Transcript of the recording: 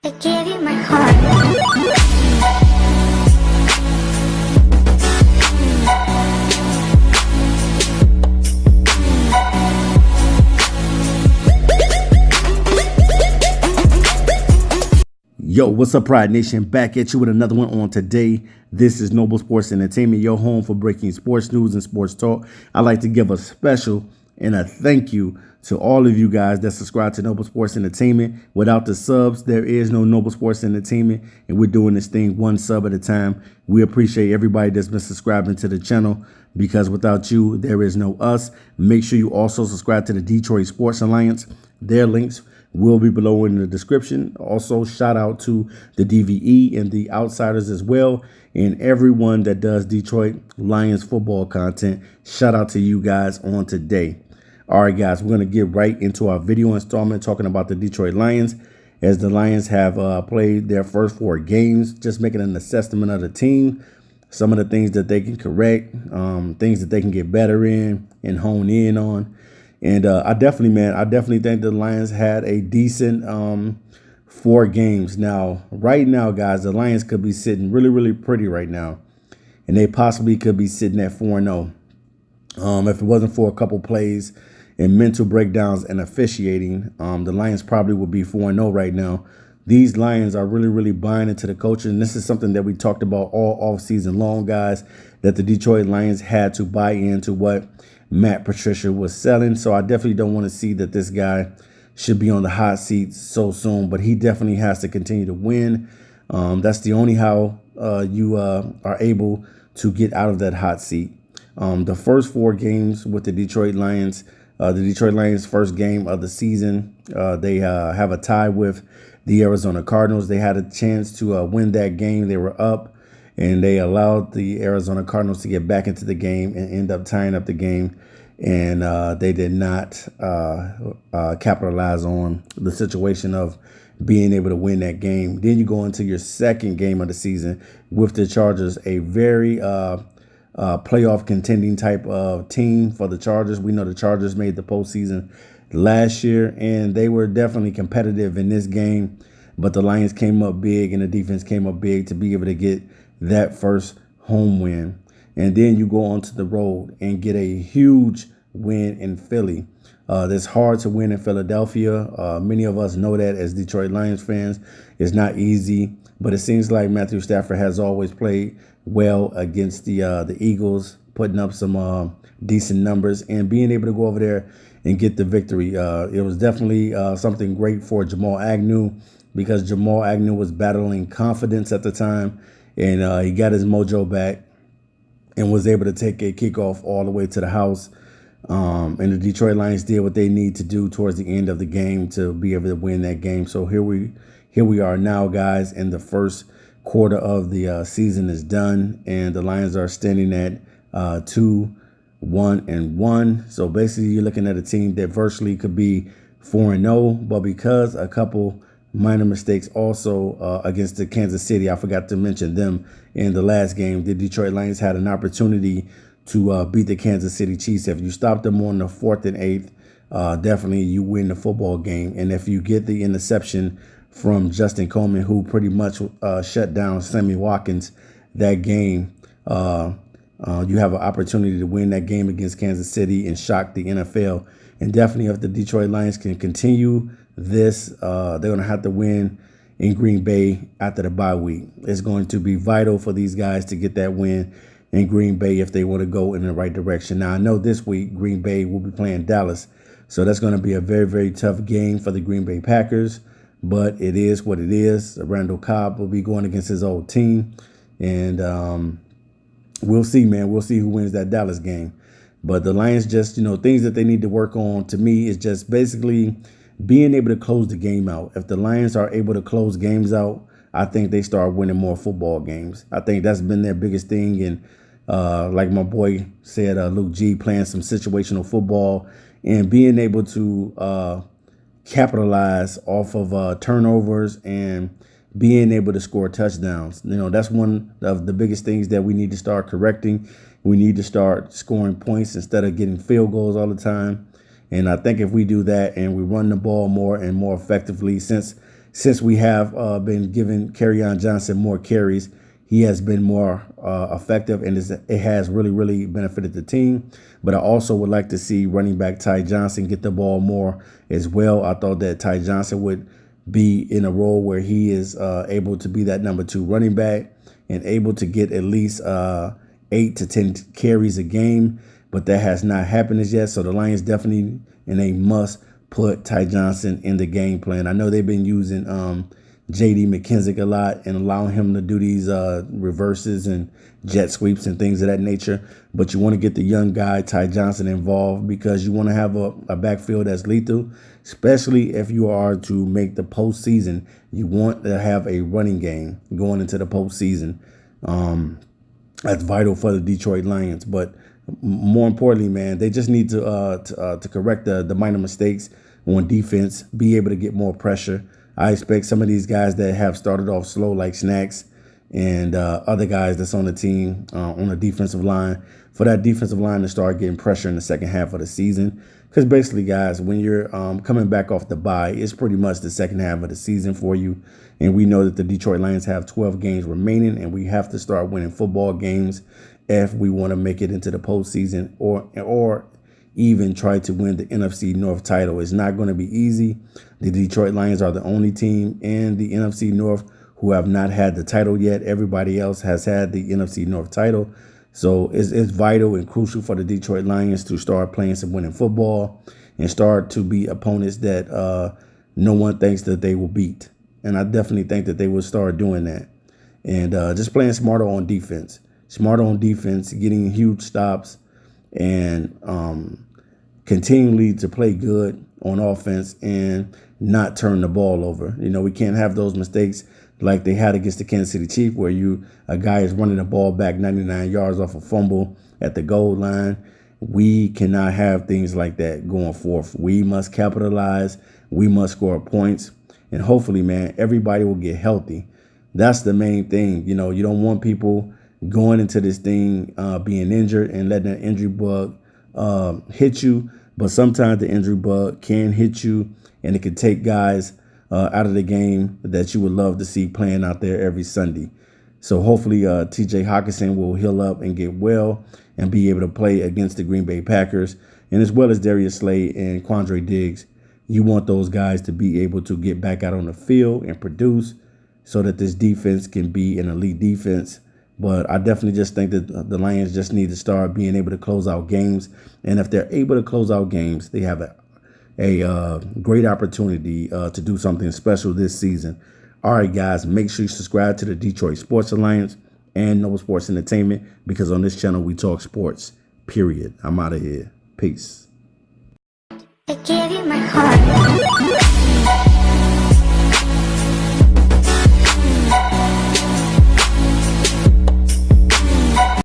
I gave you my heart. Yo, what's up, Pride Nation? Back at you with another one on today. This is Noble Sports Entertainment, your home for breaking sports news and sports talk. I'd like to give a special and a thank you to all of you guys that subscribe to Noble Sports Entertainment. Without the subs, there is no Noble Sports Entertainment, and we're doing this thing one sub at a time. We appreciate everybody that's been subscribing to the channel, because without you, there is no us. Make sure you also subscribe to the Detroit Sports Alliance. Their links will be below in the description. Also, shout out to the DVE and the Outsiders as well, and everyone that does Detroit Lions football content. Shout out to you guys on today. All right, guys, we're going to get right into our video installment talking about the Detroit Lions, as the Lions have played their first 4 games, just making an assessment of the team, some of the things that they can correct, things that they can get better in and hone in on. And I definitely think the Lions had a decent 4 games. Now, right now, guys, the Lions could be sitting really, really pretty right now, and they possibly could be sitting at 4-0. If it wasn't for a couple plays and mental breakdowns and officiating, the Lions probably would be 4-0 right now. These Lions are really, really buying into the coaching. And this is something that we talked about all offseason long, guys, that the Detroit Lions had to buy into what Matt Patricia was selling. So I definitely don't want to see that this guy should be on the hot seat so soon, but he definitely has to continue to win. That's the only how you are able to get out of that hot seat. The first 4 games with the Detroit Lions, first game of the season, they have a tie with the Arizona Cardinals. They had a chance to win that game. They were up, and they allowed the Arizona Cardinals to get back into the game and end up tying up the game. And they did not capitalize on the situation of being able to win that game. Then you go into your second game of the season with the Chargers, a very playoff contending type of team for the Chargers. We know the Chargers made the postseason last year, and they were definitely competitive in this game. But the Lions came up big, and the defense came up big to be able to get that first home win. And then you go onto the road and get a huge win in Philly. It's hard to win in Philadelphia. Many of us know that as Detroit Lions fans. It's not easy, but it seems like Matthew Stafford has always played well against the Eagles, putting up some decent numbers and being able to go over there and get the victory. It was definitely something great for Jamal Agnew, because Jamal Agnew was battling confidence at the time, and he got his mojo back and was able to take a kickoff all the way to the house. And the Detroit Lions did what they need to do towards the end of the game to be able to win that game. So here we are now, guys, and the first quarter of the season is done, and the Lions are standing at 2-1-1. So basically, you're looking at a team that virtually could be 4-0, but because a couple minor mistakes also against the Kansas City, I forgot to mention them in the last game. The Detroit Lions had an opportunity to beat the Kansas City Chiefs. If you stop them on the 4th and 8th, definitely you win the football game. And if you get the interception from Justin Coleman, who pretty much shut down Sammy Watkins that game, you have an opportunity to win that game against Kansas City and shock the NFL. And definitely, if the Detroit Lions can continue this, they're going to have to win in Green Bay after the bye week. It's going to be vital for these guys to get that win in Green Bay if they want to go in the right direction. Now, I know this week Green Bay will be playing Dallas, so that's going to be a very, very tough game for the Green Bay Packers, but it is what it is. Randall Cobb will be going against his old team, and we'll see, man. We'll see who wins that Dallas game. But the Lions just, things that they need to work on, to me, is just basically being able to close the game out. If the Lions are able to close games out, I think they start winning more football games. I think that's been their biggest thing. And like my boy said, Luke G, playing some situational football and being able to capitalize off of turnovers and being able to score touchdowns. That's one of the biggest things that we need to start correcting. We need to start scoring points instead of getting field goals all the time. And I think if we do that and we run the ball more and more effectively, since since we have been giving Kerryon Johnson more carries, he has been more effective, and it has really benefited the team. But I also would like to see running back Ty Johnson get the ball more as well. I thought that Ty Johnson would be in a role where he is able to be that number 2 running back and able to get at least 8 to 10 carries a game. But that has not happened as yet. So the Lions definitely, and they must put Ty Johnson in the game plan. I know they've been using J.D. McKissick a lot and allowing him to do these reverses and jet sweeps and things of that nature. But you want to get the young guy, Ty Johnson, involved because you want to have a backfield that's lethal, especially if you are to make the postseason. You want to have a running game going into the postseason. That's vital for the Detroit Lions. But more importantly, man, they just need to correct the minor mistakes on defense, be able to get more pressure. I expect some of these guys that have started off slow, like Snacks and other guys that's on the team on the defensive line, for that defensive line to start getting pressure in the second half of the season. Because basically, guys, when you're coming back off the bye, it's pretty much the second half of the season for you. And we know that the Detroit Lions have 12 games remaining, and we have to start winning football games if we want to make it into the postseason or even try to win the NFC North title. It's not going to be easy. The Detroit Lions are the only team in the NFC North who have not had the title yet. Everybody else has had the NFC North title. So it's vital and crucial for the Detroit Lions to start playing some winning football and start to beat opponents that no one thinks that they will beat. And I definitely think that they will start doing that. And just playing smarter on defense. Smarter on defense, getting huge stops, and continually to play good on offense and not turn the ball over. You know, we can't have those mistakes like they had against the Kansas City Chiefs, where a guy is running the ball back 99 yards off a fumble at the goal line. We cannot have things like that going forth. We must capitalize. We must score points. And hopefully, man, everybody will get healthy. That's the main thing. You know, you don't want people going into this thing being injured and letting that injury bug hit you. But sometimes the injury bug can hit you, and it can take guys out of the game that you would love to see playing out there every Sunday. So hopefully T.J. Hockenson will heal up and get well and be able to play against the Green Bay Packers, and as well as Darius Slay and Quandre Diggs. You want those guys to be able to get back out on the field and produce so that this defense can be an elite defense. But I definitely just think that the Lions just need to start being able to close out games. And if they're able to close out games, they have a great opportunity to do something special this season. All right, guys, make sure you subscribe to the Detroit Sports Alliance and Noble Sports Entertainment, because on this channel, we talk sports, period. I'm out of here. Peace. I give you my heart.